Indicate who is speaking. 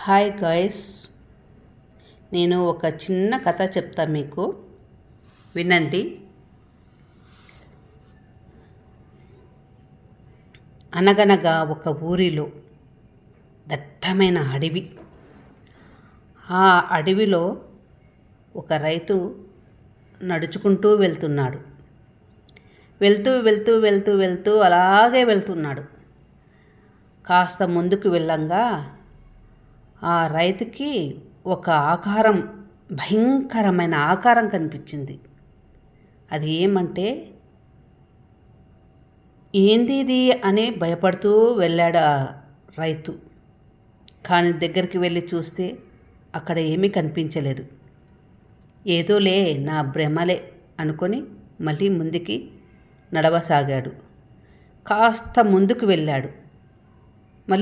Speaker 1: Hi guys, నేను ఒక చిన్న కథ చెప్తా మీకు వినండి. అనగనగా ఒక ఊరిలో దట్టమైన అడవి. ఆ అడవిలో ఒక రైతు నడుచుకుంటూ వెళ్తున్నాడు. వెళ్తూ అలాగే వెళ్తున్నాడు. కాస్త ముందుకు వెళ్ళంగా ఆ రైతుకి ఒక భయంకరమైన ఆకారం కనిపించింది. అది ఏమంటే, ఏంది ఇది అని భయపడుతూ వెళ్ళాడు ఆ రైతు. కానీ దగ్గరికి వెళ్ళి చూస్తే అక్కడ ఏమీ కనిపించలేదు. ఏదోలే, నా భ్రమలే అనుకొని మళ్ళీ ముందుకి నడవసాగాడు. కాస్త ముందుకు వెళ్ళాడు. మళ్ళీ